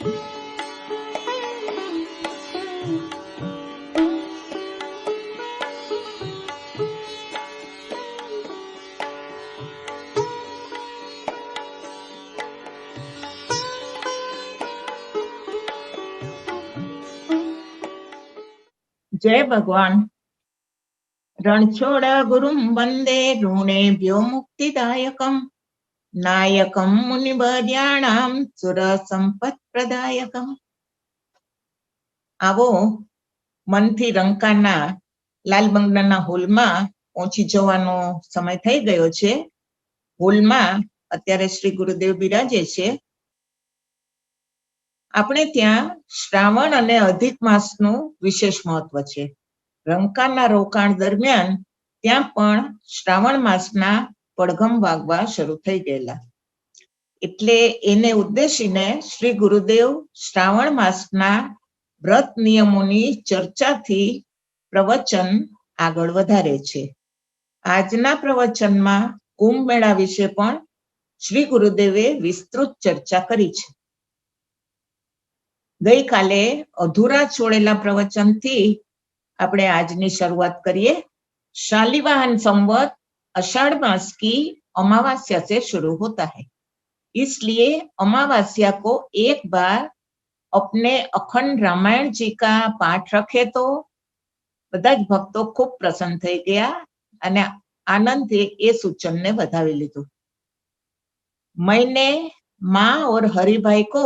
जय भगवान। रणछोड़ गुरुं वंदे ऋणेभ्यो मुक्तिदायकं नायकं मुनिवर्याणां सुरसंपत्प्रदायकम्। आवो मनथी रंकाना लालबंगलाना હોલમાં પહોંચી જવાનો સમય થઈ ગયો છે। હોલમાં અત્યારે શ્રી ગુરુદેવ બિરાજે છે। આપણે ત્યાં શ્રાવણ અને અધિક માસનું વિશેષ મહત્વ છે। રંકાના રોકાણ દરમિયાન ત્યાં પણ શ્રાવણ માસના પડઘમ વાગવા શરૂ થઈ ગયેલા, એટલે એને ઉદ્દેશીને શ્રી ગુરુદેવ શ્રાવણ માસના વ્રત નિયમોની ચર્ચાથી પ્રવચન આગળ વધારે છે। આજના પ્રવચનમાં કુંભ મેળા વિશે પણ શ્રી ગુરુદેવે વિસ્તૃત ચર્ચા કરી છે। ગઈકાલે અધૂરા છોડેલા પ્રવચનથી આપણે આજની શરૂआत करिए। शालिवाहन संवत आषाढ़ मास की अमावस्या से शुरू होता है, इसलिए अमावस्या को एक बार अपने अखंड रामायण जी का पाठ रखे तो બધા જ ભક્તો ખૂબ પ્રસન્ન થઈ ગયા અને આનંદથી એ સૂચનને વધાવી લીધું। मैंने माँ और हरिभाई को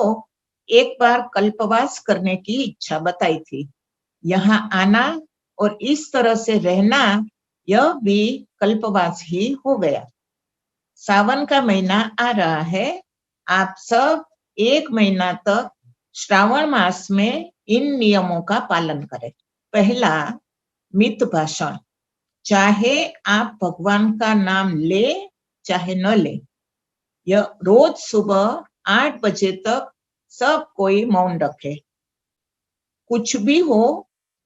एक बार कल्पवास करने की इच्छा बताई थी। यहाँ आना और इस तरह से रहना यह भी कल्पवास ही हो गया। सावन का महीना आ रहा है, आप सब 1 महीना तक श्रावण मास में इन नियमों का पालन करें। पहला, मित भाषण। चाहे आप भगवान का नाम ले चाहे न ले, यह रोज सुबह 8 बजे तक सब कोई मौन रखे। कुछ भी हो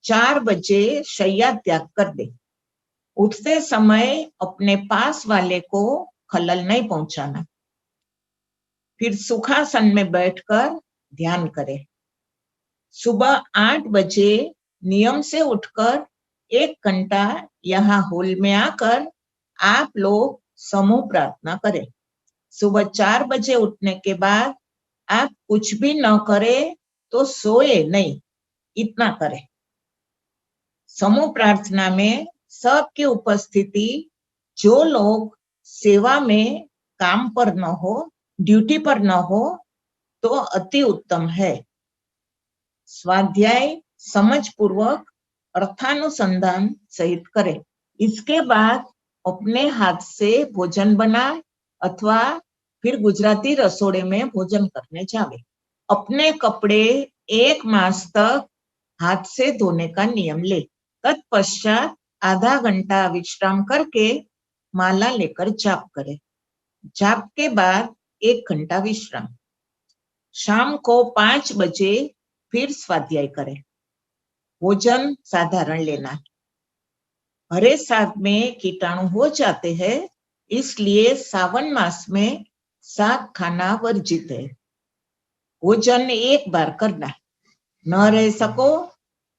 4 बजे शैया त्याग कर दे। उठते समय अपने पास वाले को खलल नहीं पहुंचाना। फिर सुखासन में बैठकर ध्यान करें। सुबह 8 बजे नियम से उठकर 1 घंटा यहाँ हॉल में आकर आप लोग समूह प्रार्थना करें। सुबह 4 बजे उठने के बाद आप कुछ भी न करें तो सोए नहीं, इतना करें। समूह प्रार्थना में सबकी उपस्थिति, जो लोग सेवा में काम पर न हो, ड्यूटी पर न हो तो अति उत्तम है। स्वाध्याय समझ पूर्वक अर्थानुसंधान सहित करें। इसके बाद अपने हाथ से भोजन बनाए अथवा फिर गुजराती रसोड़े में भोजन करने जावे। अपने कपड़े 1 मास तक हाथ से धोने का नियम ले। तत्पश्चात आधा घंटा विश्राम करके माला लेकर जाप करें। जाप के बाद 1 घंटा विश्राम। शाम को 5 बजे फिर स्वाध्याय करें। भोजन साधारण लेना। हरे साग में कीटाणु हो जाते हैं, इसलिए सावन मास में साग खाना वर्जित है। भोजन 1 बार करना। न रह सको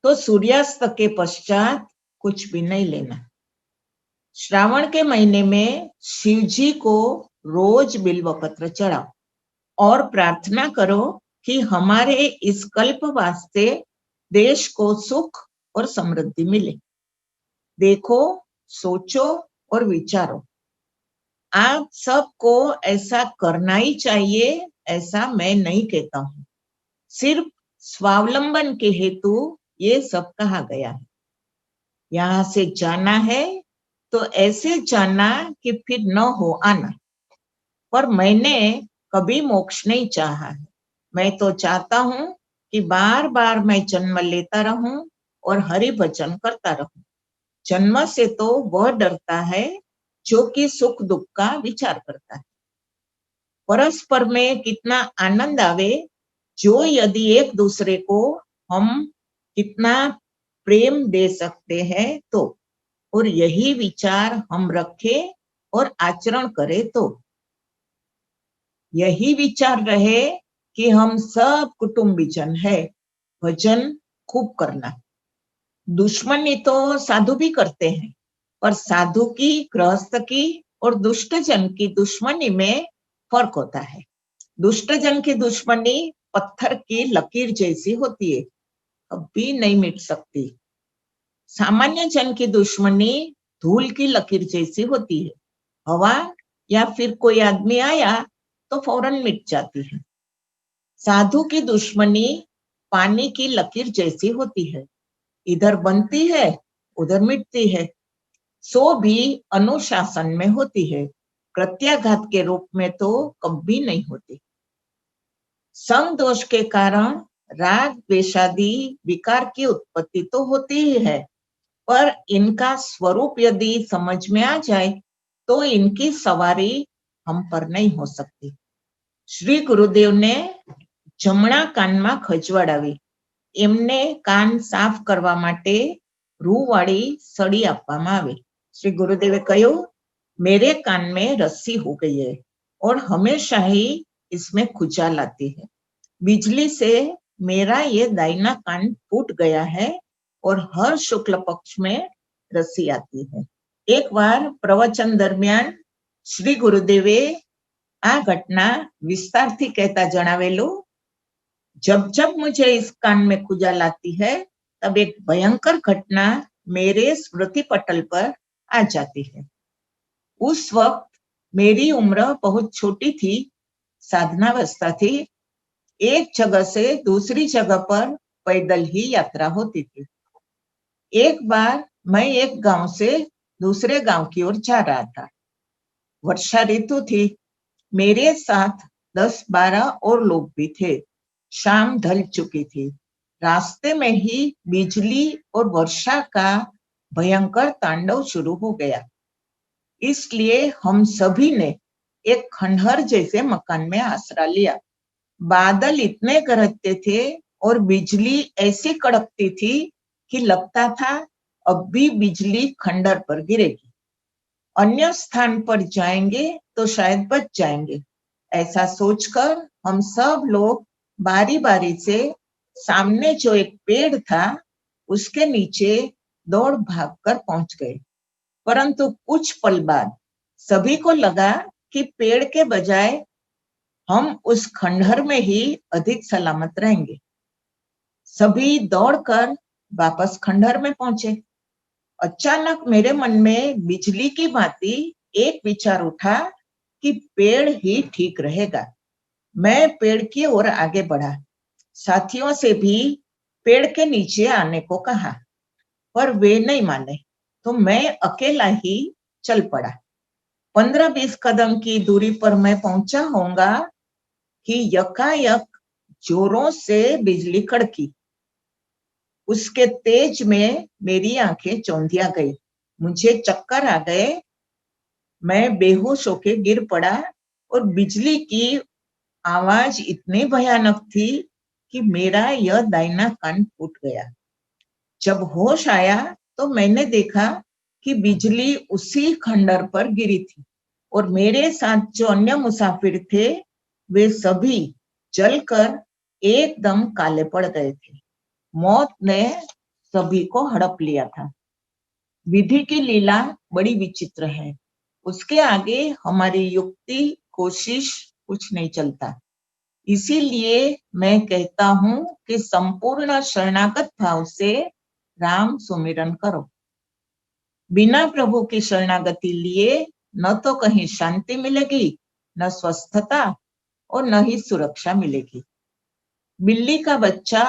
तो सूर्यास्त के पश्चात कुछ भी नहीं लेना। श्रावण के महीने में शिव जी को रोज बिल्वपत्र चढ़ाओ और प्रार्थना करो कि हमारे इस कल्पवास से देश को सुख और समृद्धि मिले। देखो, सोचो और विचारो। आप सबको ऐसा करना ही चाहिए, ऐसा मैं नहीं कहता हूँ। सिर्फ स्वावलंबन के हेतु ये सब कहा गया है। यहाँ से जाना है तो ऐसे जाना कि फिर न हो आना। पर मैंने कभी मोक्ष नहीं चाहा है। मैं तो चाहता हूँ कि बार बार मैं जन्म लेता रहूं और हरि भजन करता रहूं। जन्म से तो वह डरता है जो कि सुख दुख का विचार करता है। परस्पर में कितना आनंद आवे जो यदि एक दूसरे को हम कितना प्रेम दे सकते हैं तो, और यही विचार हम रखें और आचरण करें तो, यही विचार रहे कि हम सब कुटुंबीजन है, भजन खूब करना। दुश्मनी तो साधु भी करते हैं, पर साधु की, गृहस्थ की और दुष्टजन की दुश्मनी में फर्क होता है। दुष्टजन की दुश्मनी पत्थर की लकीर जैसी होती है, कभी नहीं मिट सकती। सामान्य जन की दुश्मनी धूल की लकीर जैसी होती है, हवा या फिर कोई आदमी आया तो फौरन मिट जाती है। साधु की दुश्मनी पानी की लकीर जैसी होती है, इधर बनती है उधर मिटती है। सो भी अनुशासन में होती है, प्रत्याघात के रूप में तो कभी नहीं होती। संग दोष के कारण राग द्वेषादि विकार की उत्पत्ति तो होती ही है, पर इनका स्वरूप यदि समझ में आ जाए तो इनकी सवारी हम पर नहीं हो सकती। श्री गुरुदेव ने जमणा कानमा खजवाડાવી, એમને કાન સાફ કરવા માટે રૂવાળી સળી આપવામાં આવે। श्री गुरुदेवे કહ્યું, मेरे कान में रस्सी हो गई है और हमेशा ही इसमें खुजाल आती है। बिजली से मेरा ये दाहिना कान फूट गया है और हर शुक्ल पक्ष में रस्सी आती है। एक बार प्रवचन दरमियान श्री गुरुदेवे आ घटना विस्तारથી कहता जણાવેલું, जब जब मुझे इस कान में खुजाल आती है तब एक भयंकर घटना मेरे स्मृति पटल पर आ जाती है। उस वक्त मेरी उम्र बहुत छोटी थी, साधनावस्था थी। एक जगह से दूसरी जगह पर पैदल ही यात्रा होती थी। एक बार मैं एक गांव से दूसरे गांव की ओर जा रहा था। वर्षा ऋतु थी, मेरे साथ 10-12 और लोग भी थे। शाम ढल चुकी थी। रास्ते में ही बिजली और वर्षा का भयंकर तांडव शुरू हो गया। इसलिए हम सभी ने एक खंडहर जैसे मकान में आसरा लिया। बादल इतने गरजते थे और बिजली ऐसी कड़कती थी कि लगता था अब भी बिजली खंडहर पर गिरेगी। अन्य स्थान पर जाएंगे तो शायद बच जाएंगे। ऐसा सोचकर हम सब लोग बारी बारी से सामने जो एक पेड़ था उसके नीचे दौड़ भागकर पहुंच गए। परंतु कुछ पल बाद सभी को लगा कि पेड़ के बजाय हम उस खंडहर में ही अधिक सलामत रहेंगे। सभी दौड़कर वापस खंडहर में पहुंचे। अचानक मेरे मन में बिजली की भांति एक विचार उठा कि पेड़ ही ठीक रहेगा। मैं पेड़ की ओर आगे बढ़ा। साथियों से भी पेड़ के नीचे आने को कहा, पर वे नहीं माने, तो मैं अकेला ही चल पड़ा। 15-20 कदम की दूरी पर मैं पहुंचा होऊंगा कि यकायक जोरों से बिजली कड़की। उसके तेज में मेरी आंखें चौंधिया गई, मुझे चक्कर आ गए। मैं बेहोश होके गिर पड़ा और बिजली की आवाज इतनी भयानक थी कि मेरा यह दाहिना कान फूट गया। जब होश आया तो मैंने देखा कि बिजली उसी खंडहर पर गिरी थी और मेरे साथ जो अन्य मुसाफिर थे वे सभी जलकर एकदम काले पड़ गए थे। मौत ने सभी को हड़प लिया था। विधि की लीला बड़ी विचित्र है, उसके आगे हमारी युक्ति कोशिश कुछ नहीं चलता। इसीलिए मैं कहता हूं कि संपूर्ण शरणागत भाव से राम सुमिरन करो। बिना प्रभु की शरणागति लिए न तो कहीं शांति मिलेगी, न स्वस्थता और न ही सुरक्षा मिलेगी। बिल्ली का बच्चा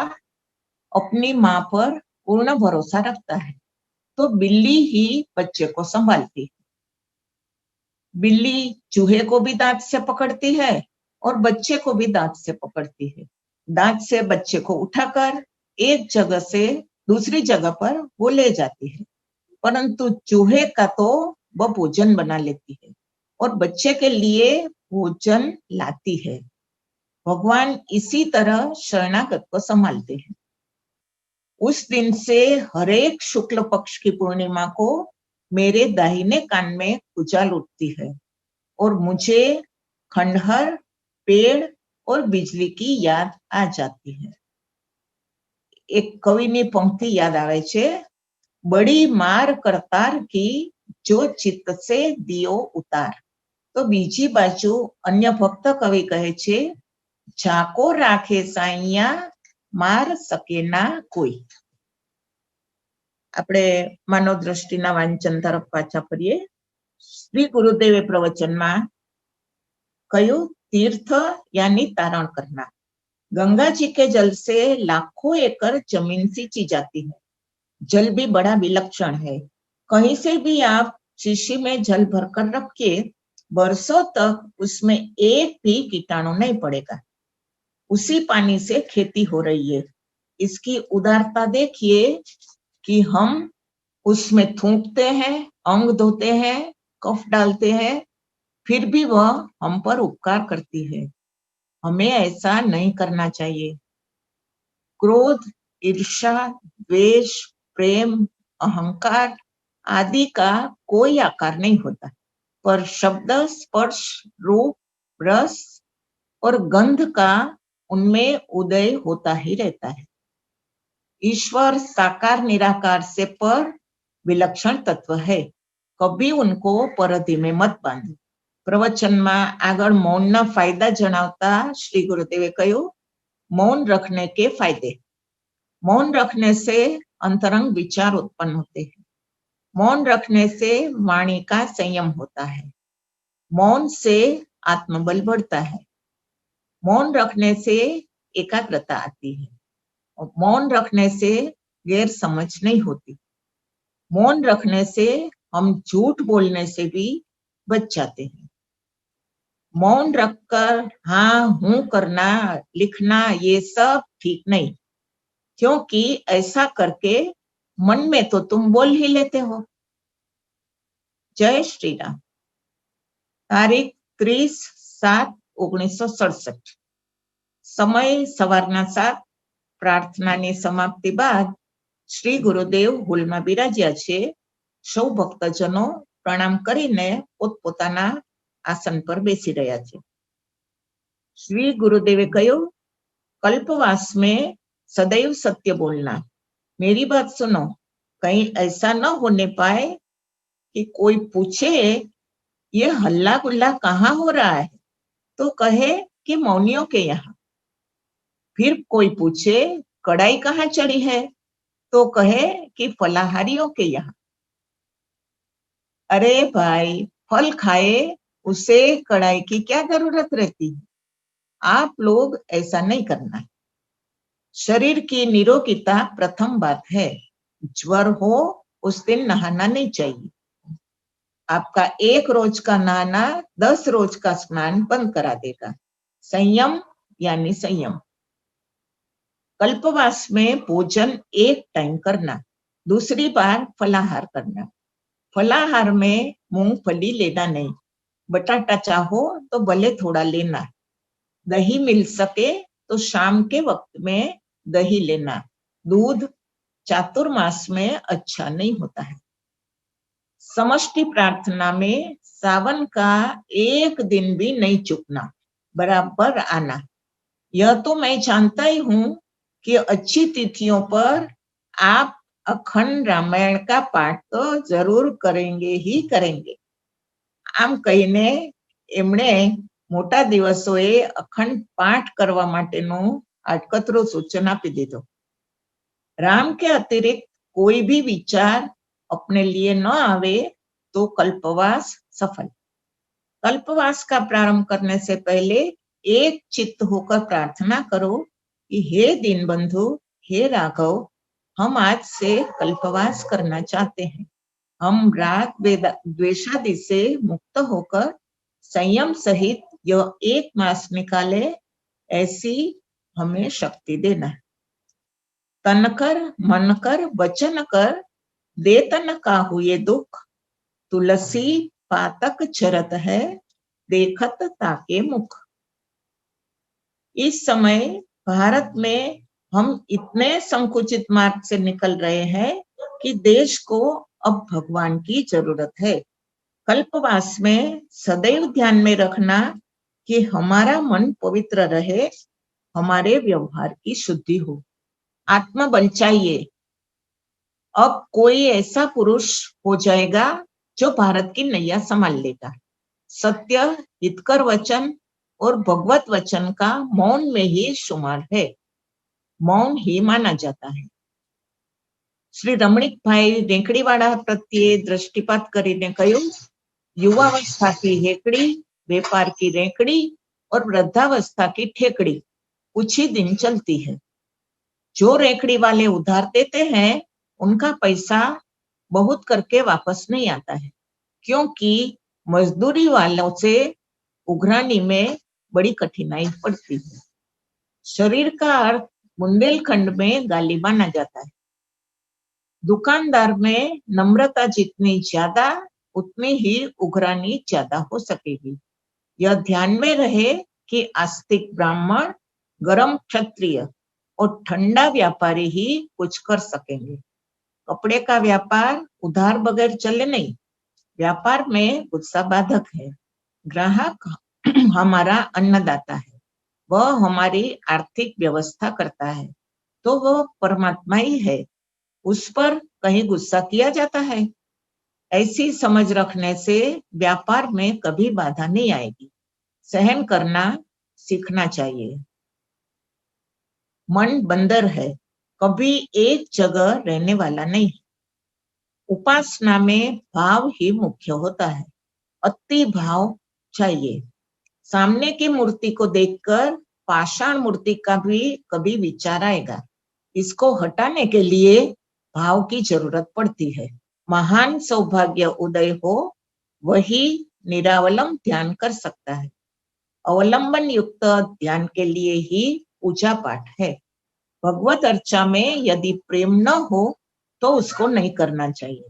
अपनी मां पर पूर्ण भरोसा रखता है तो बिल्ली ही बच्चे को संभालती है। बिल्ली चूहे को भी दांत से पकड़ती है और बच्चे को भी दांत से पकड़ती है। दांत से बच्चे को उठाकर एक जगह से दूसरी जगह पर वो ले जाती है, परंतु चूहे का तो वह भोजन बना लेती है और बच्चे के लिए भोजन लाती है। भगवान इसी तरह शरणागत को संभालते हैं। उस दिन से हरेक शुक्ल पक्ष की पूर्णिमा को मेरे दाहिने कान में खुजाल उठती है और मुझे खंडहर, पेड़ और बिजली की याद आ जाती है। एक कविनी पंक्ति याद आवे छे, बड़ी मार करतार की जो चित्त से दियो उतार। तो बीजी बाजू अन्य भक्त कवि कहे छे, झाको राखे साइया मार सके ना कोई। આપણે માનવ દ્રષ્ટિના વાંચન તરફ પાછા ફરીએ। શ્રી ગુરુદેવે પ્રવચનમાં કહ્યું, तीर्थ यानी तारण करना। गंगा जी के जल से लाखों एकड़ जमीन सींची जाती है। जल भी बड़ा विलक्षण है। कहीं से भी आप शीशी में जल भरकर रखिए, बरसों तक उसमें एक भी कीटाणु नहीं पड़ेगा। उसी पानी से खेती हो रही है। इसकी उदारता देखिए कि हम उसमें थूकते हैं, अंग धोते हैं, कफ डालते हैं, फिर भी वह हम पर उपकार करती है। हमें ऐसा नहीं करना चाहिए। क्रोध, ईर्ष्या, द्वेष, प्रेम, अहंकार आदि का कोई आकार नहीं होता, पर शब्द, स्पर्श, रूप, रस और गंध का उनमें उदय होता ही रहता है। ईश्वर साकार निराकार से पर विलक्षण तत्व है। कभी उनको परधी में मत बांधो। प्रवचનમાં આગળ મૌનના ફાયદા જણાવતા શ્રી ગુરુદેવે કહ્યું, मौन रखने के फायदे। मौन रखने से अंतरंग विचार उत्पन्न होते हैं। मौन रखने से वाणी का संयम होता है। मौन से आत्मबल बढ़ता है। मौन रखने से एकाग्रता आती है। और मौन रखने से गैर समझ नहीं होती। मौन रखने से हम झूठ बोलने से भी बच जाते हैं। मौन रखकर हाँ हूं करना, लिखना, ये सब ठीक नहीं, क्योंकि ऐसा करके मन में तो तुम बोल ही लेते हो। जय श्री राम। तारीख 30/7/1967। समय સવારના 7। પ્રાર્થનાની સમાપ્તિ બાદ શ્રી ગુરુદેવ હોલમાં બિરાજ્યા છે। સૌ ભક્તજનો પ્રણામ કરીને પોતપોતાના आसन पर बेसी रहा है। श्री गुरुदेवे कहो, कल्पवास में सदैव सत्य बोलना। मेरी बात सुनो, कहीं ऐसा न होने पाए कि कोई पूछे ये हल्ला गुल्ला कहाँ हो रहा है, तो कहे कि मौनियों के यहाँ। फिर कोई पूछे कढ़ाई कहाँ चढ़ी है, तो कहे कि फलाहारियों के यहाँ। अरे भाई, फल खाए उसे कढ़ाई की क्या जरूरत रहती है। आप लोग ऐसा नहीं करना। शरीर की निरोगिता प्रथम बात है। ज्वर हो उस दिन नहाना नहीं चाहिए। आपका 1 रोज का नहाना 10 रोज का स्नान बंद करा देगा। संयम यानी संयम। कल्पवास में भोजन 1 टाइम करना, दूसरी बार फलाहार करना। फलाहार में मूंगफली लेना नहीं। बटाटा चाहो तो भले थोड़ा लेना। दही मिल सके तो शाम के वक्त में दही लेना। दूध चातुर्मास में अच्छा नहीं होता है। समष्टि प्रार्थना में सावन का 1 दिन भी नहीं चूकना, बराबर आना। यह तो मैं जानता ही हूं कि अच्छी तिथियों पर आप अखंड रामायण का पाठ तो जरूर करेंगे ही करेंगे। આમ કહીને એમણે મોટા દિવસોએ અખંડ પાઠ કરવા માટેનું અટકતરું સૂચન આપી દીધું। राम के अतिरिक्त कोई भी विचार अपने लिए न आवे तो कल्पवास सफल। कल्पवास का प्रारंभ करने से पहले एक चित्त होकर प्रार्थना करो कि हे दीनबंधु, हे राघव, हम आज से कल्पवास करना चाहते हैं। हम राग द्वेषादि से मुक्त होकर संयम सहित यह 1 मास निकाले, ऐसी हमें शक्ति देना। तन कर, मन कर, वचन कर, देतन का हुए दुख, तुलसी पातक चरत है, देखत ताके मुख। इस समय भारत में हम इतने संकुचित मार्ग से निकल रहे हैं कि देश को अब भगवान की जरूरत है। कल्पवास में सदैव ध्यान में रखना कि हमारा मन पवित्र रहे, हमारे व्यवहार की शुद्धि हो। आत्मबल चाहिए। अब कोई ऐसा पुरुष हो जाएगा जो भारत की नैया संभाल लेगा। सत्य, हितकर वचन और भगवत वचन का मौन में ही शुमार है, मौन ही माना जाता है। શ્રી રમણીકભાઈ રેંકડીવાળા પ્રત્યે દ્રષ્ટિપાત કરીને કહ્યું, युवावस्था की हेकड़ी, व्यापार की रेंकड़ी और वृद्धावस्था की ठेकड़ी कुछ ही दिन चलती है। जो रेंकड़ी वाले उधार देते हैं उनका पैसा बहुत करके वापस नहीं आता है, क्योंकि मजदूरी वालों से उघरानी में बड़ी कठिनाई पड़ती है। शरीर का अर्थ बुंदेलखंड में गाली माना जाता है। दुकानदार में नम्रता जितनी ज्यादा, उतनी ही उघरानी ज्यादा हो सकेगी। यह ध्यान में रहे कि आस्तिक ब्राह्मण, गरम क्षत्रिय और ठंडा व्यापारी ही कुछ कर सकेंगे। कपड़े का व्यापार उधार बगैर चले नहीं। व्यापार में गुस्सा बाधक है। ग्राहक हमारा अन्नदाता है, वह हमारी आर्थिक व्यवस्था करता है, तो वह परमात्मा ही है, उस पर कहीं गुस्सा किया जाता है। ऐसी समझ रखने से व्यापार में कभी बाधा नहीं आएगी। सहन करना सीखना चाहिए। मन बंदर है, कभी एक जगह रहने वाला नहीं है। उपासना में भाव ही मुख्य होता है, अति भाव चाहिए। सामने की मूर्ति को देखकर पाषाण मूर्ति का भी कभी विचार आएगा। इसको हटाने के लिए भाव की जरूरत पड़ती है। महान सौभाग्य उदय हो, वही निरावलंब ध्यान कर सकता है। अवलंबन युक्त ध्यान के लिए ही पूजा पाठ है। भगवत अर्चा में यदि प्रेम न हो तो उसको नहीं करना चाहिए।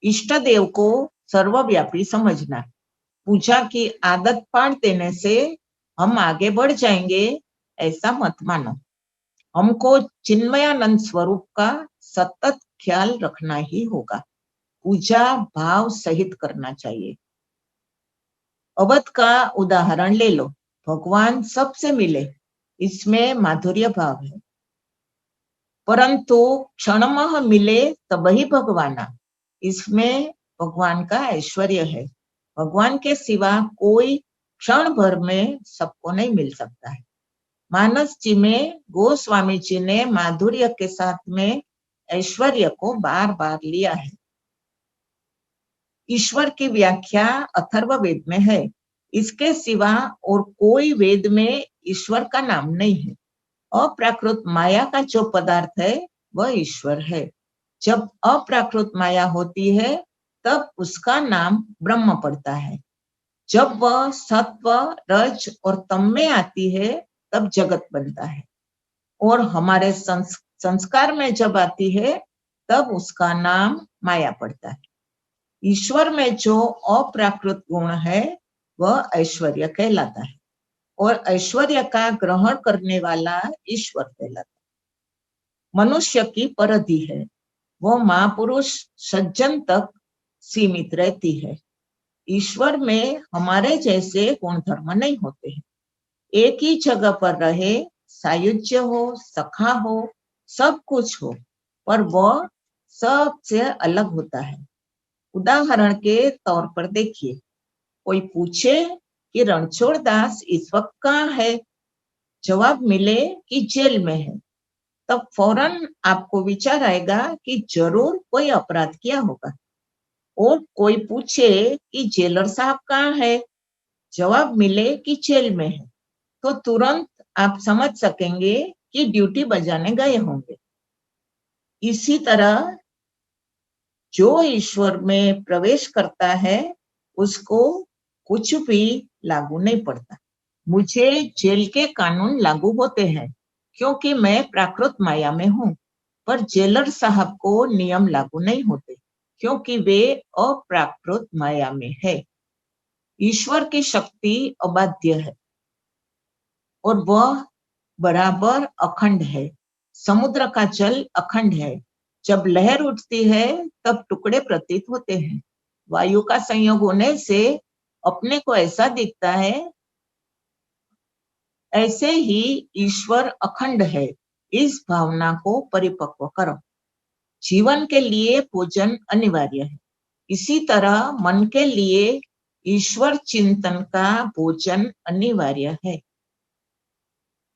इष्ट देव को सर्वव्यापी समझना। पूजा की आदत पाड़ देने से हम आगे बढ़ जाएंगे, ऐसा मत मानो। हमको चिन्मयानंद स्वरूप का सतत ख्याल रखना ही होगा। पूजा भाव सहित करना चाहिए। अवध का उदाहरण ले लो। भगवान सबसे मिले, इसमें माधुर्य भाव है, परंतु क्षणमः मिले तब ही भगवाना, इसमें भगवान का ऐश्वर्य है। भगवान के सिवा कोई क्षण भर में सबको नहीं मिल सकता है। मानस जी में गोस्वामी जी ने माधुर्य के साथ में ऐश्वर्य को बार बार लिया है। ईश्वर की व्याख्या अथर्ववेद में है। इसके सिवा और कोई वेद में ईश्वर का नाम नहीं है। अप्राकृत माया का जो पदार्थ है वह ईश्वर है। जब अप्राकृत माया होती है तब उसका नाम ब्रह्म पड़ता है। जब वह सत्व, रज और तम में आती है तब जगत बनता है, और हमारे संस्कार में जब आती है तब उसका नाम माया पड़ता है। ईश्वर में जो अप्राकृत गुण है वह ऐश्वर्य कहलाता है, और ऐश्वर्य का ग्रहण करने वाला ईश्वर कहलाता है। मनुष्य की परिधि है, वो महापुरुष सज्जन तक सीमित रहती है। ईश्वर में हमारे जैसे गुणधर्म नहीं होते हैं। एक ही जगह पर रहे, सायुज्य हो, सखा हो, सब कुछ हो, पर वह सबसे अलग होता है। उदाहरण के तौर पर देखिए, कोई पूछे कि रणछोड़ दास इस वक्त कहाँ है, जवाब मिले कि जेल में है, तब फौरन आपको विचार आएगा कि जरूर कोई अपराध किया होगा। और कोई पूछे कि जेलर साहब कहाँ है, जवाब मिले कि जेल में है, तो तुरंत आप समझ सकेंगे कि ड्यूटी बजाने गए होंगे। इसी तरह जो ईश्वर में प्रवेश करता है उसको कुछ भी लागू नहीं पड़ता। मुझे जेल के कानून लागू होते हैं क्योंकि मैं प्राकृत माया में हूँ, पर जेलर साहब को नियम लागू नहीं होते क्योंकि वे अप्राकृत माया में है। ईश्वर की शक्ति अबाध्य है और वह बराबर अखंड है। समुद्र का जल अखंड है, जब लहर उठती है तब टुकड़े प्रतीत होते हैं। वायु का संयोग होने से अपने को ऐसा दिखता है ऐसे ही ईश्वर अखंड है, इस भावना को परिपक्व करो। जीवन के लिए भोजन अनिवार्य है, इसी तरह मन के लिए ईश्वर चिंतन का भोजन अनिवार्य है।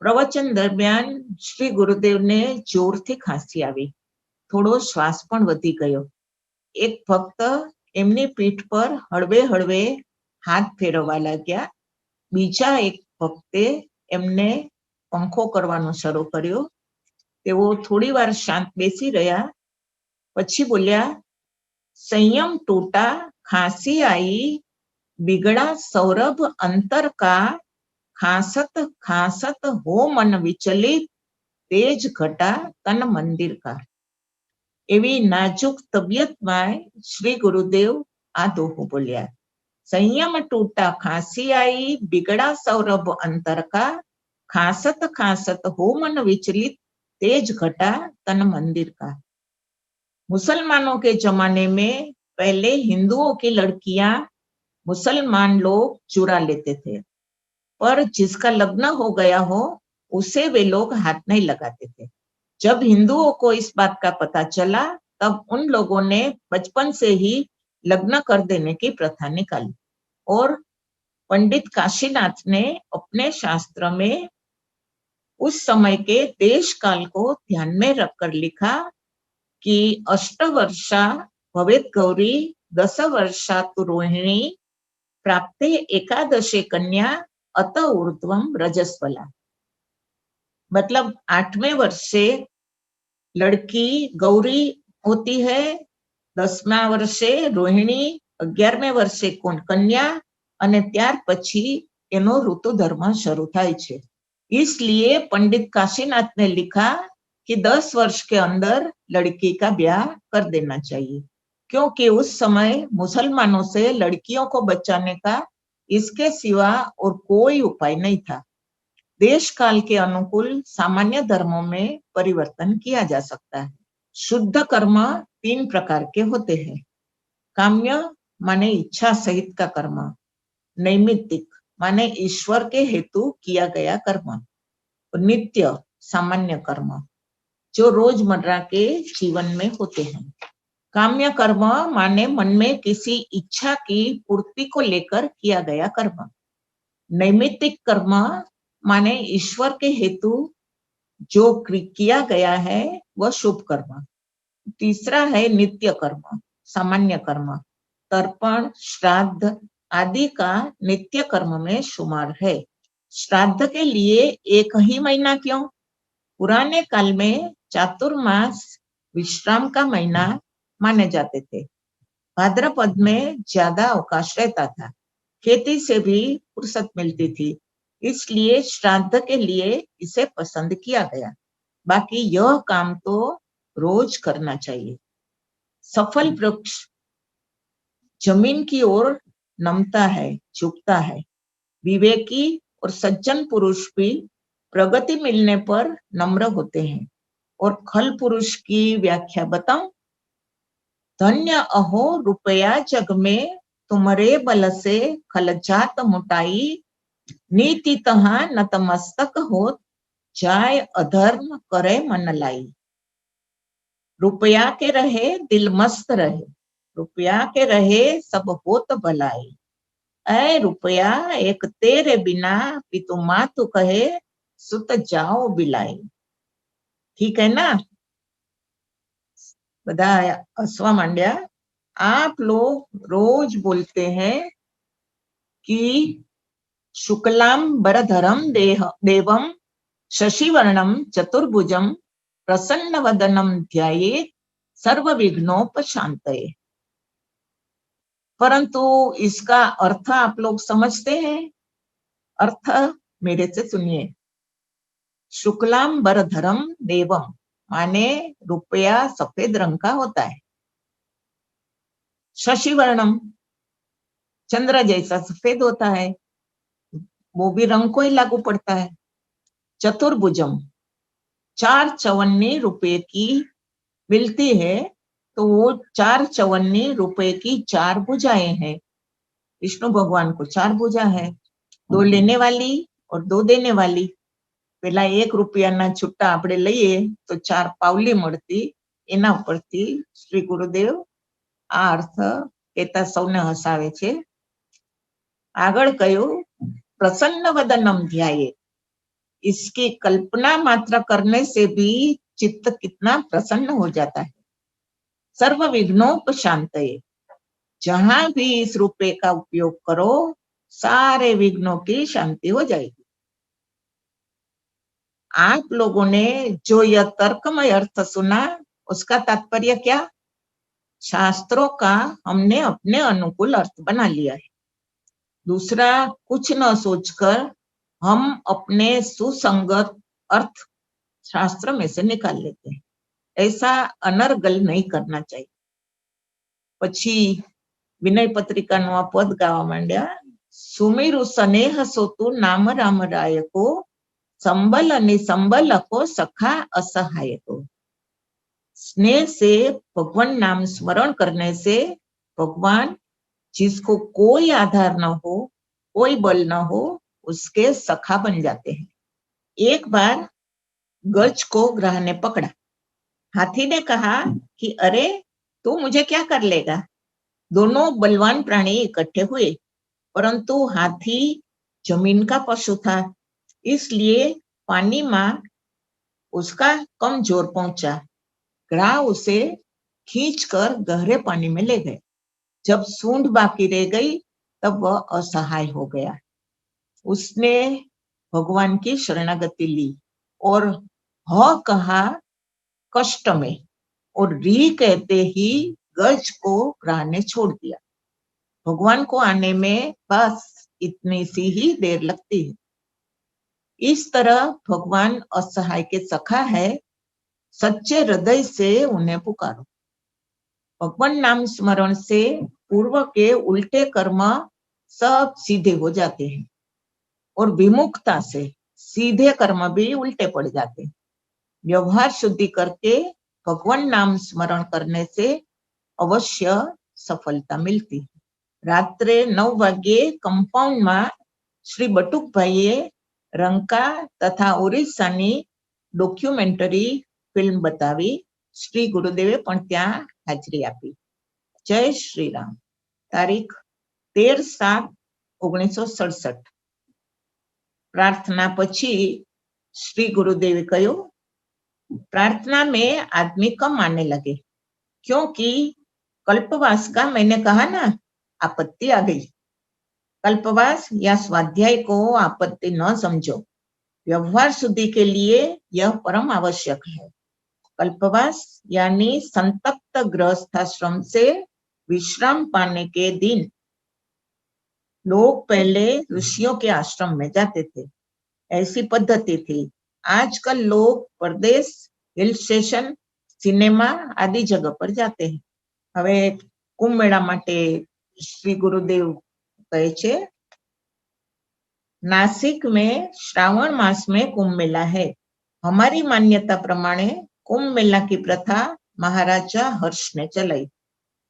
प्रवचन दरमियान श्री गुरुदेव ने जोरથી ખાંસી આવી, થોડો શ્વાસ પણ વધી ગયો। એક ભક્ત એમની પીઠ પર હળવે હળવે હાથ ફેરવવા લાગ્યા। બીજા એક ભક્તે એમને પંખો કરવાનો શરૂ કર્યો। તેઓ થોડી વાર શાંત બેસી રહ્યા, પછી બોલ્યા, संयम टूटा, खांसी आई, बिगड़ा सौरभ अंतर का, खांसत खांसत हो मन विचलित, तेज घटा तन मंदिर का। एवी नाजुक तबियत में श्री गुरुदेव आ दोहो बोलिया। संयम टूटा, खांसी आई, बिगड़ा सौरभ अंतर का, खांसत खांसत हो मन विचलित, तेज घटा तन मंदिर का। मुसलमानों के जमाने में पहले हिंदुओं की लड़कियां मुसलमान लोग चुरा लेते थे, पर जिसका लग्न हो गया हो उसे वे लोग हाथ नहीं लगाते थे। जब हिंदुओं को इस बात का पता चला, तब उन लोगों ने बचपन से ही लग्न कर देने की प्रथा निकाली और पंडित काशीनाथ ने अपने शास्त्र में उस समय के देश काल को ध्यान में रखकर लिखा कि 8 वर्षा भवेत् गौरी, 10 वर्षा तु रोहिणी, प्राप्ते एकादशे कन्या, अत ऊर्ध्वम रजस्वला। मतलब 8वें वर्षे लड़की गौरी होती है, 10મા વર્ષે રોહિણી, 11મા વર્ષે कन्या અને ત્યાર પછી એનો ઋતુ ધર્મ શરૂ થાય છે। इसलिए पंडित काशीनाथ ने लिखा कि 10 वर्ष के अंदर लड़की का ब्याह कर देना चाहिए, क्योंकि उस समय मुसलमानों से लड़कियों को बचाने का इसके सिवा और कोई उपाय नहीं था। देश काल के अनुकूल सामान्य धर्मों में परिवर्तन किया जा सकता है। शुद्ध कर्म 3 प्रकार के होते हैं। काम्य माने इच्छा सहित का कर्म, नैमित्तिक माने ईश्वर के हेतु किया गया कर्म, और नित्य सामान्य कर्म जो रोजमर्रा के जीवन में होते हैं। काम्य कर्म माने मन में किसी इच्छा की पूर्ति को लेकर किया गया कर्म। नैमित्तिक कर्म माने ईश्वर के हेतु जो किया गया है वह शुभ कर्म। तीसरा है नित्य कर्म, सामान्य कर्म। तर्पण, श्राद्ध आदि का नित्य कर्म में शुमार है। श्राद्ध के लिए 1 ही महीना क्यों? पुराने काल में चातुर्मास विश्राम का महीना माने जाते थे। भाद्रपद में ज्यादा अवकाश रहता था, खेती से भी फुर्सत मिलती थी, इसलिए श्राद्ध के लिए इसे पसंद किया गया। बाकी यह काम तो रोज करना चाहिए। सफल वृक्ष जमीन की ओर नमता है, झुकता है। विवेकी और सज्जन पुरुष भी प्रगति मिलने पर नम्र होते हैं। और खल पुरुष की व्याख्या बताऊं? धन्य अहो रुपया जग में, तुम्हारे बल से खल जात मुटाई, नीति तहा नतमस्तक होत, जाय अधर्म करे मन लाई। रुपया के रहे दिल मस्त रहे, रुपया के रहे सब होत भलाई। ऐ रुपया एक तेरे बिना, पितु मातु कहे, सुत जाओ बिलाई। ठीक है ना? બધા હસવા માંડ્યા। आप लोग रोज बोलते हैं कि शुक्लाम बरधरम देवम शशिवर्णम चतुर्भुजम प्रसन्न वदनम ध्यायेत् सर्व विघ्नोपशांतये। परंतु इसका अर्थ आप लोग समझते हैं? अर्थ मेरे से सुनिए। शुक्लाम बरधरम देवम माने रुपया सफेद रंग का होता है। शशिवर्णम चंद्र जैसा सफेद होता है, वो भी रंग को ही लागू पड़ता है। चतुर्भुजम 4 चवन्नी रुपए की मिलती है, तो वो 4 चवन्नी रुपए की 4 भुजाएं हैं। विष्णु भगवान को 4 भुजा है, 2 लेने वाली और 2 देने वाली। પેલા 1 રૂપિયાના છૂટા આપણે લઈએ તો 4 પાવલી મળતી, એના ઉપરથી શ્રી ગુરુદેવ આ અર્થ કહેતા સૌને હસાવે છે. આગળ કહ્યું, પ્રસન્ન વદનમ ધ્યાયે, इसकी कल्पना मात्र करने से भी चित्त कितना प्रसन्न हो जाता है. सर्व विघ्नोपशांतये, जहां भी इस रुपये का उपयोग करो सारे विघ्नों की शांति हो जाएगी. आप लोगों ने जो यह तर्कमय अर्थ सुना, उसका तात्पर्य क्या? शास्त्रों का हमने अपने अनुकूल अर्थ बना लिया है. दूसरा कुछ न सोचकर हम अपने सुसंगत अर्थ शास्त्र में से निकाल लेते हैं. ऐसा अनर्गल नहीं करना चाहिए. પછી વિનય પત્રિકાનું આ પદ ગાવા માંડ્યા. સુમિરુ સ્નેહ સોતુ નામ રામ રાયકો, संबल અને संबलको सखा असहायको. स्नेह से भगवान नाम स्मरण करने से भगवान जिसको कोई आधार न हो, कोई बल न हो, उसके सखा बन जाते हैं. एक बार गज को ग्रह ने पकड़ा. हाथी ने कहा कि अरे तू मुझे क्या कर लेगा. दोनों बलवान प्राणी इकट्ठे हुए, परंतु हाथी जमीन का पशु था, इसलिए पानी में उसका कम जोर पहुंचा. ग्राह उसे खींचकर गहरे पानी में ले गए. जब सूंड बाकी रह गई तब वह असहाय हो गया. उसने भगवान की शरणागति ली और ह कहा कष्ट में, और री कहते ही गज को ग्राह ने छोड़ दिया. भगवान को आने में बस इतनी सी ही देर लगती है. इस तरह भगवान असहाय के सखा है. सच्चे हृदय से उन्हें पुकारो. भगवान नाम स्मरण से पूर्व के उल्टे कर्म सब सीधे हो जाते हैं और विमुखता से सीधे कर्म भी उल्टे पड़ जाते हैं. व्यवहार शुद्धि करके भगवान नाम स्मरण करने से अवश्य सफलता मिलती है. रात्रे 9 વાગ્યે કમ્પાઉન્ડમાં શ્રી બટુકભાઈએ રંકા તથા ઓરિસ્સાની ડોક્યુમેન્ટરી ફિલ્મ બતાવી. શ્રી ગુરુદેવે પણ ત્યાં હાજરી આપી. જય શ્રી રામ. તારીખ 13/7/1967. प्रार्थना પછી श्री गुरुदेव કહ્યું, प्रार्थना में आदमी कम आने लगे क्योंकि कल्पवास का मैंने कहा ना आपत्ति आ गई. कल्पवास या स्वाध्याय को आपत्ति न समझो. व्यवहार शुद्धि के लिए यह परम आवश्यक है. कल्पवास यानी संतप्त गृहस्थाश्रम से विश्राम पाने के दिन लोग पहले ऋषियों के आश्रम में जाते थे. ऐसी पद्धति थी. आजकल लोग प्रदेश, हिल स्टेशन, सिनेमा आदि जगह पर जाते हैं. હવે કુંભ મેળા માટે શ્રી ગુરુદેવ કહે છે, नासिक में श्रावण मास में कुंभ मेला है. हमारी मान्यता प्रमाणे कुंभ मेला की प्रथा महाराजा हर्ष ने चलाई.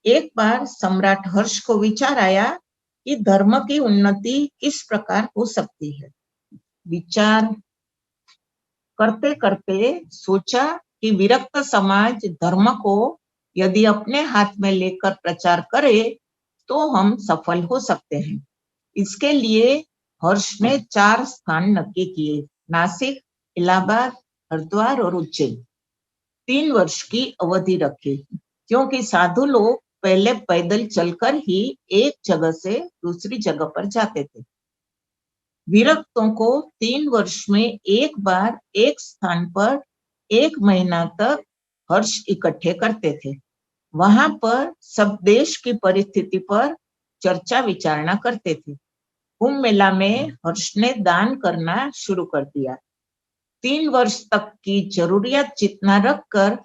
एक बार सम्राट हर्ष को विचार आया कि धर्म की उन्नति किस प्रकार हो सकती है. विचार करते करते सोचा कि विरक्त समाज धर्म को यदि अपने हाथ में लेकर प्रचार करे तो हम सफल हो सकते हैं. इसके लिए हर्ष ने 4 स्थान नक्की किए: नासिक, इलाहाबाद, हरिद्वार और उज्जैन. 3 वर्ष की अवधि रखी, क्योंकि साधु लोग पहले पैदल चलकर ही एक जगह से दूसरी जगह पर जाते थे. विरक्तों को 3 वर्ष में एक बार एक स्थान पर 1 महीना तक हर्ष इकट्ठे करते थे. वहां पर सब देश की परिस्थिति पर चर्चा विचारणा करते थे. कुंभ मेला में हर्ष ने दान करना शुरू कर दिया. 3 वर्ष तक की जरूरियात जितना रखकर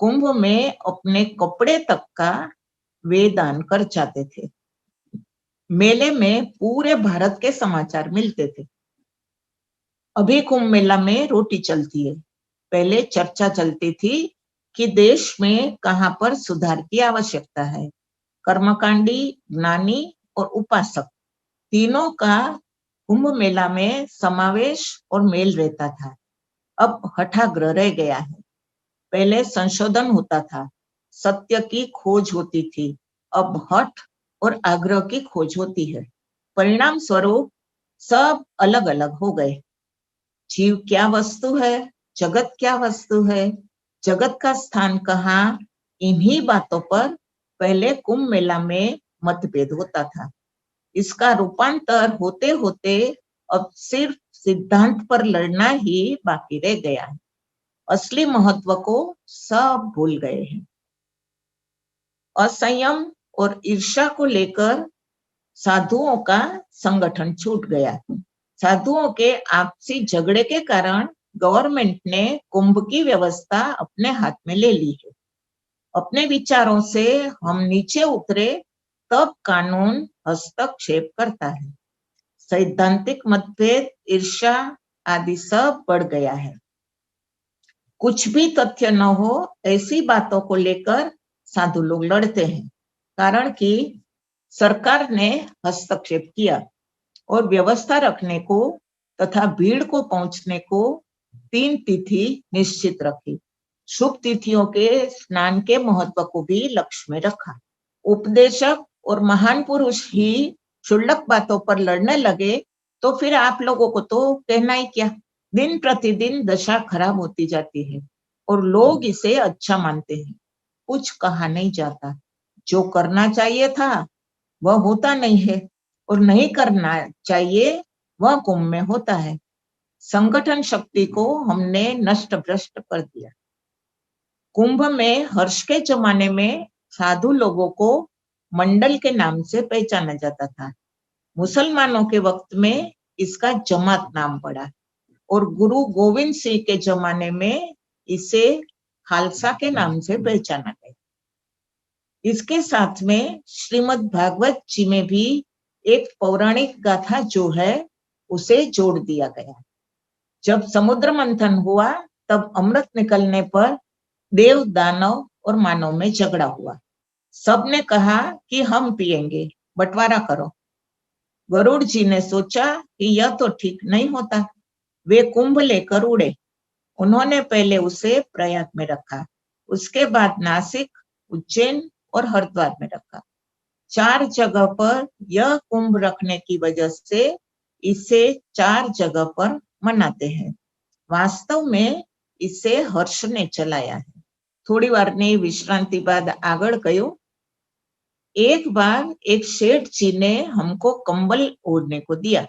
कुंभ में अपने कपड़े तक का वे दान कर जाते थे. मेले में पूरे भारत के समाचार मिलते थे. अभी कुंभ मेला में रोटी चलती है. पहले चर्चा चलती थी कि देश में कहां पर सुधार की आवश्यकता है. कर्मकांडी, ज्ञानी और उपासक तीनों का कुंभ मेला में समावेश और मेल रहता था, अब हठाग्रह रह गया है। पहले संशोधन होता था, सत्य की खोज होती थी, अब हठ और आग्रह की खोज होती है। परिणाम स्वरूप सब अलग अलग हो गए। जीव क्या वस्तु है, जगत क्या वस्तु है, जगत का स्थान कहाँ, इन्हीं बातों पर पहले कुंभ मेला में मतभेद होता था। इसका रूपांतर होते होते अब सिर्फ सिद्धांत पर लड़ना ही बाकी रह गया है। असली महत्व को सब भूल गए हैं। असंयम और ईर्ष्या को लेकर साधुओं का संगठन छूट गया। साधुओं के आपसी झगड़े के कारण गवर्नमेंट ने कुंभ की व्यवस्था अपने हाथ में ले ली है। अपने विचारों से हम नीचे उतरे तब कानून हस्तक्षेप करता है। सैद्धांतिक मतभेद, ईर्ष्या आदि सब बढ़ गया है। कुछ भी तथ्य न हो ऐसी बातों को लेकर साधु लोग लड़ते हैं, कारण कि सरकार ने हस्तक्षेप किया और व्यवस्था रखने को तथा भीड़ को पहुंचने को 3 तिथि निश्चित रखी। शुभ तिथियों के स्नान के महत्व को भी लक्ष्य में रखा। उपदेशक और महान पुरुष ही क्षुल्लक बातों पर लड़ने लगे तो फिर आप लोगों को तो कहना ही क्या। दिन प्रतिदिन दशा खराब होती जाती है और लोग इसे अच्छा मानते हैं। कुछ कहा नहीं जाता, जो करना चाहिए था वह होता नहीं है और नहीं करना चाहिए वह कुंभ में होता है। संगठन शक्ति को हमने नष्ट भ्रष्ट कर दिया। कुंभ में हर्ष के जमाने में साधु लोगों को मंडल के नाम से पहचाना जाता था। मुसलमानों के वक्त में इसका जमात नाम पड़ा और गुरु गोविंद सिंह के जमाने में इसे खालसा के नाम से पहचाना गया। इसके साथ में श्रीमद् भागवत जी में भी एक पौराणिक गाथा जो है उसे जोड़ दिया गया। जब समुद्र मंथन हुआ तब अमृत निकलने पर देव, दानव और मानव में झगड़ा हुआ। सबने कहा कि हम पिएंगे, बंटवारा करो। गरुड़ जी ने सोचा कि यह तो ठीक नहीं होता। वे कुंभ लेकर उड़े। उन्होंने पहले उसे प्रयाग में रखा, उसके बाद नासिक, उज्जैन और हरिद्वार में रखा। 4 जगह पर यह कुंभ रखने की वजह से इसे 4 जगह पर मनाते हैं। वास्तव में इसे हर्ष ने चलाया है। थोड़ी वाરની विश्रांति बाद આગળ ગયો। एक बार एक सेठ जी ने हमको कंबल ओढ़ने को दिया,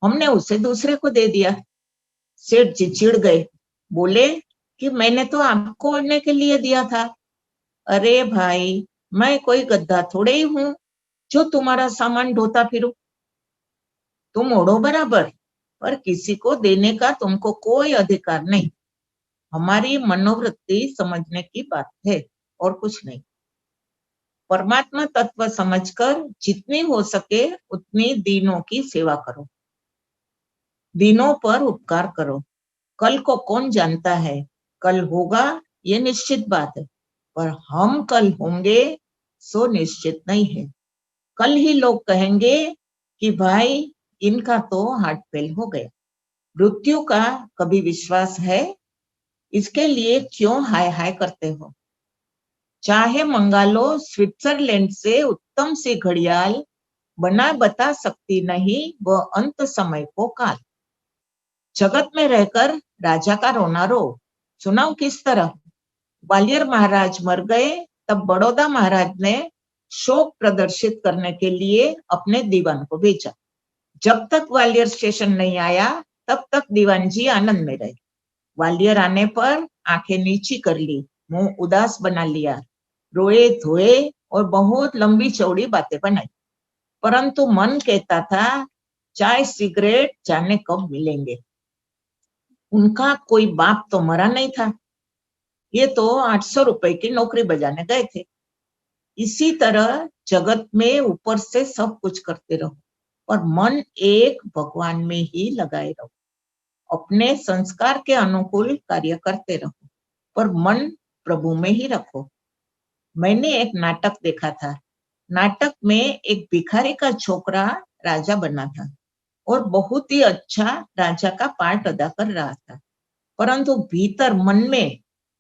हमने उसे दूसरे को दे दिया। सेठ जी चिढ़ गए, बोले कि मैंने तो आपको ओढ़ने के लिए दिया था। अरे भाई, मैं कोई गद्दा थोड़े ही हूं जो तुम्हारा सामान ढोता फिरूं। तुम ओढ़ो बराबर, पर किसी को देने का तुमको कोई अधिकार नहीं। हमारी मनोवृत्ति समझने की बात है और कुछ नहीं। परमात्मा तत्व समझकर जितनी हो सके उतनी दीनों की सेवा करो, दीनों पर उपकार करो। कल को कौन जानता है, कल होगा ये निश्चित बात है, पर हम कल होंगे सो निश्चित नहीं है। कल ही लोग कहेंगे कि भाई इनका तो हार्ट फेल हो गया। मृत्यु का कभी विश्वास है? इसके लिए क्यों हाय हाय करते हो? चाहे मंगा लो स्विट्जरलैंड से उत्तम सी घड़ियाल, बना बता सकती नहीं वह अंत समय को काल। जगत में रहकर राजा का रोना रो, सुनाओ किस तरह। ग्वालियर महाराज मर गए तब बड़ौदा महाराज ने शोक प्रदर्शित करने के लिए अपने दीवान को भेजा। जब तक ग्वालियर स्टेशन नहीं आया तब तक दीवान जी आनंद में रहे। ग्वालियर आने पर आंखें नीची कर ली, मुंह उदास बना लिया, रोए धोए और बहुत लंबी चौड़ी बातें बनाई, परंतु मन कहता था चाय सिगरेट जाने कब मिलेंगे। उनका कोई बाप तो मरा नहीं था, ये तो 800 रुपए की नौकरी बजाने गए थे। इसी तरह जगत में ऊपर से सब कुछ करते रहो और मन एक भगवान में ही लगाए रहो। अपने संस्कार के अनुकूल कार्य करते रहो पर मन प्रभु में ही रखो। मैंने एक नाटक देखा था। नाटक में एक भिखारी का छोकरा राजा बना था और बहुत ही अच्छा राजा का पार्ट अदा कर रहा था, परंतु भीतर मन में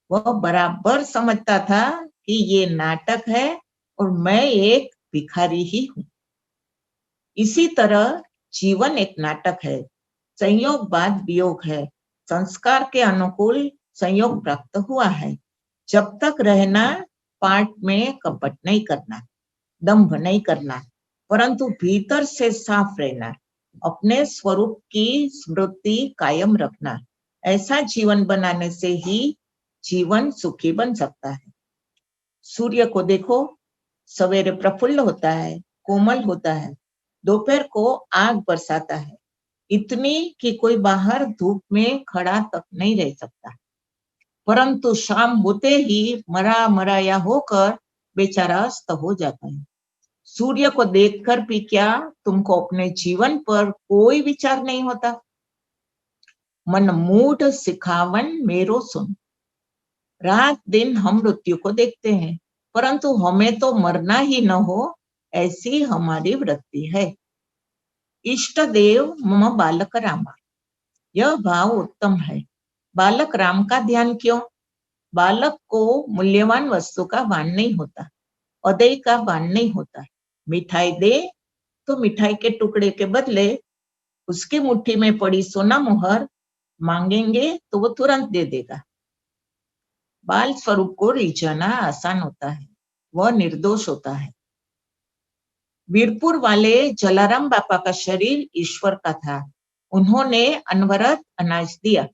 वह बराबर समझता था कि ये नाटक है और मैं एक भिखारी ही हूं। इसी तरह जीवन एक नाटक है, संयोग बाद वियोग है, संस्कार के अनुकूल संयोग प्राप्त हुआ है। जब तक रहना, पाठ में कपट नहीं करना, दंभ नहीं करना, परंतु भीतर से साफ रहना, अपने स्वरूप की स्मृति कायम रखना, ऐसा जीवन बनाने से ही जीवन सुखी बन सकता है। सूर्य को देखो, सवेरे प्रफुल्ल होता है, कोमल होता है, दोपहर को आग बरसाता है, इतनी कि कोई बाहर धूप में खड़ा तक नहीं रह सकता, परंतु शाम होते ही मरा मराया होकर बेचारा अस्त हो जाता है। सूर्य को देखकर भी क्या तुमको अपने जीवन पर कोई विचार नहीं होता? मन मूढ़ सिखावन मेरो सुन। रात दिन हम मृत्यु को देखते हैं, परंतु हमें तो मरना ही न हो, ऐसी हमारी वृत्ति है। इष्ट देव मम बालक रामा, यह भाव उत्तम है। बालक राम का ध्यान क्यों? बालक को मूल्यवान वस्तु का भान नहीं होता, अदय का भान नहीं होता। मिठाई दे तो मिठाई के टुकड़े के बदले उसकी मुट्ठी में पड़ी सोना मोहर मांगेंगे तो वो तुरंत दे देगा। बाल स्वरूप को रिझाना आसान होता है, वह निर्दोष होता है। वीरपुर वाले जलाराम बापा का शरीर ईश्वर का था, उन्होंने अनवरत अनाज दिया।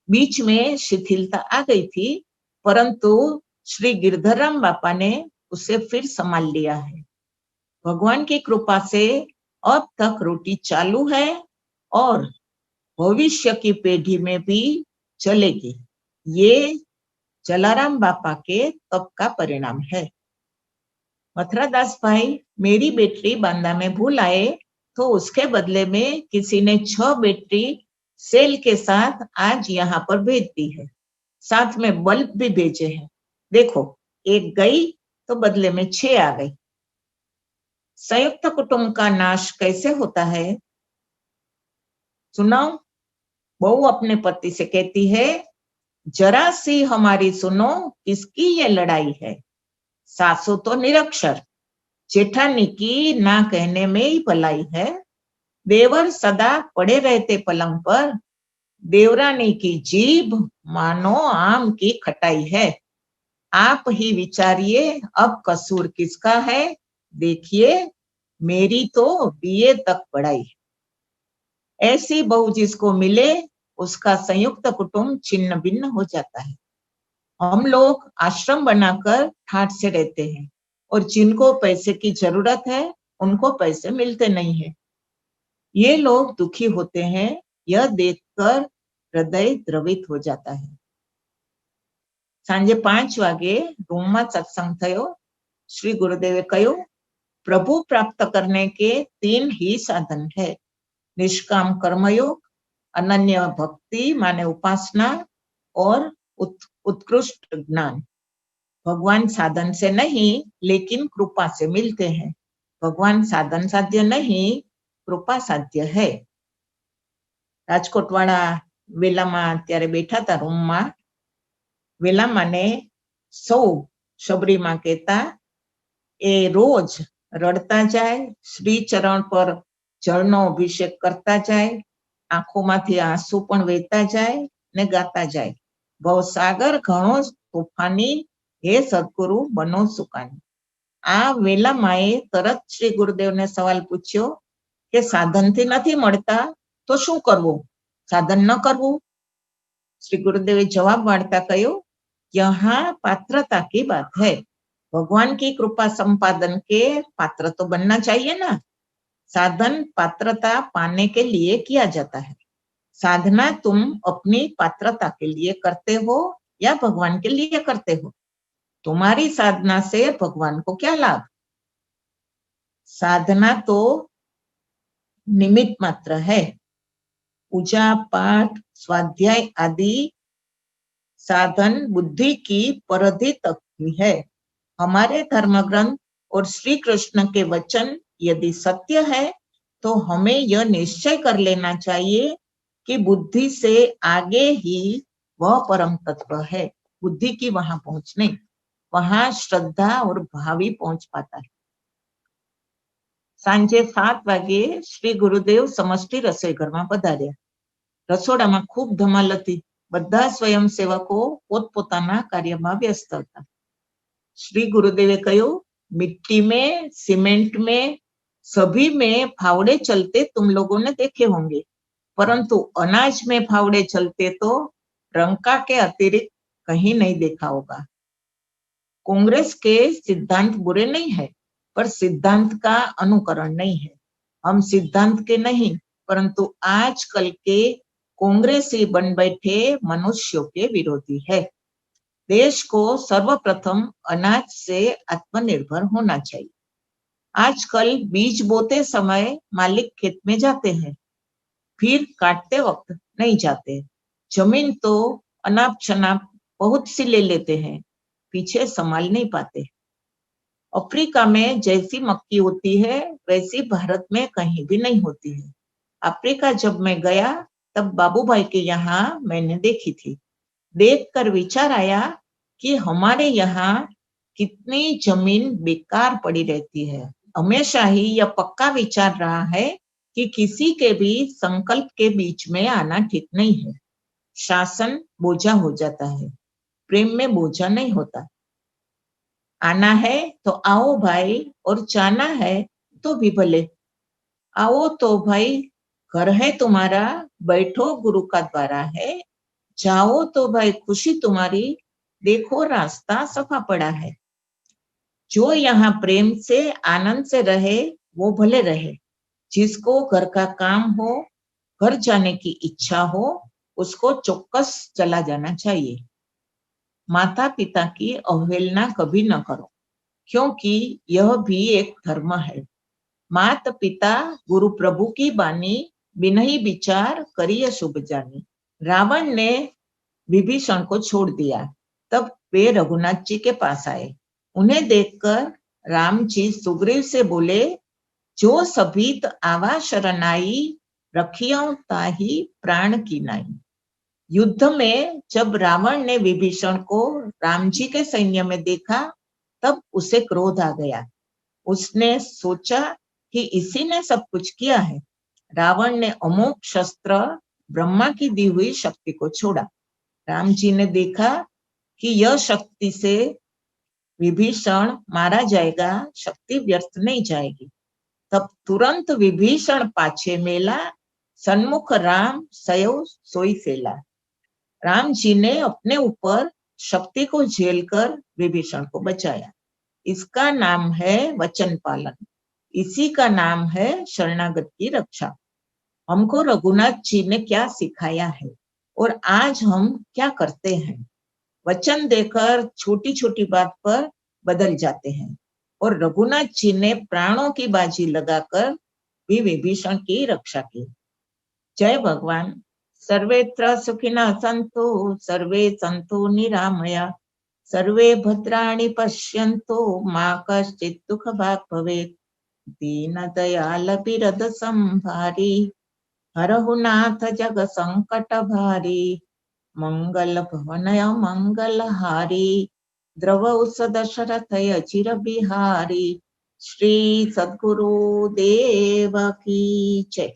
बीच में शिथिलता आ गई थी, परंतु श्री गिरधरराम बापा ने उसे फिर संभाल लिया है। भगवान की कृपा से अब तक रोटी चालू है और भविष्य की पीढ़ी में भी चलेगी। ये जलाराम बापा के तप का परिणाम है। मथुरादास भाई मेरी बैटरी बांदा में भूल आए तो उसके बदले में किसी ने 6 बैटरी सेल के साथ आज यहाँ पर भेज दी है, साथ में बल्ब भी भेजे हैं। देखो, एक गई तो बदले में 6 आ गई। संयुक्त कुटुंब का नाश कैसे होता है सुनाओ। बहू अपने पति से कहती है, जरा सी हमारी सुनो, किसकी ये लड़ाई है। सासू तो निरक्षर, जेठानी की ना कहने में ही भलाई है। देवर सदा पड़े रहते पलंग पर, देवरानी की जीभ मानो आम की खटाई है। आप ही विचारिए अब कसूर किसका है। देखिए, मेरी तो बीए तक पढ़ाई। ऐसी बहू जिसको मिले उसका संयुक्त कुटुंब छिन्न भिन्न हो जाता है। हम लोग आश्रम बनाकर ठाट से रहते हैं और जिनको पैसे की जरूरत है उनको पैसे मिलते नहीं है। ये लोग दुखी होते हैं, यह देखकर हृदय द्रवित हो जाता है। सांजे 5 वागे रूम में सत्संग थयो। श्री गुरुदेवे कह्યું, प्रभु प्राप्त करने के 3 ही साधन है, निष्काम कर्मयोग, अनन्य भक्ति माने उपासना और उत्कृष्ट ज्ञान। भगवान साधन से नहीं लेकिन कृपा से मिलते हैं। भगवान साधन साध्य नहीं, कृपा साध्य है। राजकोट वाला वेलामा त्यारे बैठा था रूम में। वेलामा ने सौ शबरी मां कहता, ए रोज रड़ता जाए, श्री चरण पर जळनो अभिषेक करता जाए, आंखोमांथी आंसू पण वहेता जाए ने गाता जाए, भवसागर घणो तोफानी, हे सद्गुरु बनो सुकानी। आ वेलामाए तरत श्री गुरुदेव ने सवाल पूछ्यो के साधन थी नहीं मळता तो शुं करवुं, साधन न करवुं। श्री गुरुदेवे जवाब वाळता कह्यो, यहाँ पात्रता की बात है। भगवान की कृपा संपादन के पात्र तो बनना चाहिए ना। साधन पात्रता पाने के लिए किया जाता है। साधना तुम अपनी पात्रता के लिए करते हो या भगवान के लिए करते हो। तुम्हारी साधना से भगवान को क्या लाभ। साधना तो निमित्त मात्र है। पूजा पाठ स्वाध्याय आदि साधन बुद्धि की परिधि तक ही है। हमारे धर्म ग्रंथ और श्री कृष्ण के वचन यदि सत्य है तो हमें यह निश्चय कर लेना चाहिए कि बुद्धि से आगे ही वह परम तत्व है। बुद्धि की वहां पहुंच नहीं, वहां श्रद्धा और भाव ही पहुंच पाता है। સાંજે 7 વાગે શ્રી ગુરુદેવ સમષ્ટિ રસોઈ ઘરમાં પધાર્યા. રસોડામાં ખૂબ ધમાલ હતી. બધા સ્વયંસેવકો પોતપોતાના કાર્યમાં વ્યસ્ત હતા. श्री गुरुदेवे કહ્યું, मिट्टी में, सीमेंट में, सभी में फावड़े चलते तुम लोगों ने देखे होंगे, परंतु अनाज में फावड़े चलते तो रंका के अतिरिक्त कहीं नहीं देखा होगा। कांग्रेस के सिद्धांत बुरे नहीं है, पर सिद्धांत का अनुकरण नहीं है। हम सिद्धांत के नहीं, परंतु आजकल के कांग्रेसी बन बैठे मनुष्यों के विरोधी है। देश को सर्वप्रथम अनाज से आत्मनिर्भर होना चाहिए। आजकल बीज बोते समय मालिक खेत में जाते हैं, फिर काटते वक्त नहीं जाते। जमीन तो अनाप शनाप बहुत सी ले लेते हैं, पीछे संभाल नहीं पाते। अफ्रीका में जैसी मक्की होती है वैसी भारत में कहीं भी नहीं होती है। अफ्रीका जब मैं गया तब बाबू भाई के यहाँ मैंने देखी थी। देखकर विचार आया कि हमारे यहाँ कितनी जमीन बेकार पड़ी रहती है। हमेशा ही यह पक्का विचार रहा है कि किसी के भी संकल्प के बीच में आना ठीक नहीं है। शासन बोझा हो जाता है, प्रेम में बोझा नहीं होता। आना है तो आओ भाई, और जाना है तो भी भले। आओ तो भाई, घर है तुम्हारा, बैठो गुरु का द्वारा है। जाओ तो भाई खुशी तुम्हारी, देखो रास्ता सफा पड़ा है। जो यहाँ प्रेम से आनंद से रहे वो भले रहे। जिसको घर का काम हो, घर जाने की इच्छा हो, उसको चौकस चला जाना चाहिए। माता पिता की अवहेलना कभी न करो, क्योंकि यह भी एक धर्म है। माता पिता गुरु प्रभु की बानी, बिनही विचार करिए शुभ जानी। रावण ने विभीषण को छोड़ दिया, तब वे रघुनाथ जी के पास आए। उन्हें देखकर राम जी सुग्रीव से बोले, जो सभीत आवा शरणाई, रखियो ताही प्राण की नाई। युद्ध में जब रावण ने विभीषण को राम जी के सैन्य में देखा, तब उसे क्रोध आ गया। उसने सोचा कि इसी ने सब कुछ किया है। रावण ने अमोघ शस्त्र ब्रह्मा की दी हुई शक्ति को छोड़ा। राम जी ने देखा कि यह शक्ति से विभीषण मारा जाएगा, शक्ति व्यर्थ नहीं जाएगी। तब तुरंत विभीषण पाछे मेला, सन्मुख राम सयो सोई फेला। राम जी ने अपने ऊपर शक्ति को झेलकर विभीषण को बचाया। इसका नाम है वचन पालन, इसी का नाम है शरणागत की रक्षा। हमको रघुनाथ जी ने क्या सिखाया है और आज हम क्या करते हैं। वचन देकर छोटी छोटी बात पर बदल जाते हैं, और रघुनाथ जी ने प्राणों की बाजी लगाकर भी विभीषण की रक्षा की। जय भगवान। सर्वेत्र सुखिनः सन्तु, सर्वे सन्तु निरामया, सर्वे भद्राणि पश्यन्तु, मा कश्चित् दुःखभाग् भवेत्। दीनदयाल बिरद संभारी, हरहु नाथ जग संकट भारी। मंगल भवनय मंगलहारी, द्रवौ सदशरथय चिर बिहारी। श्री सद्गुरु देव की जय।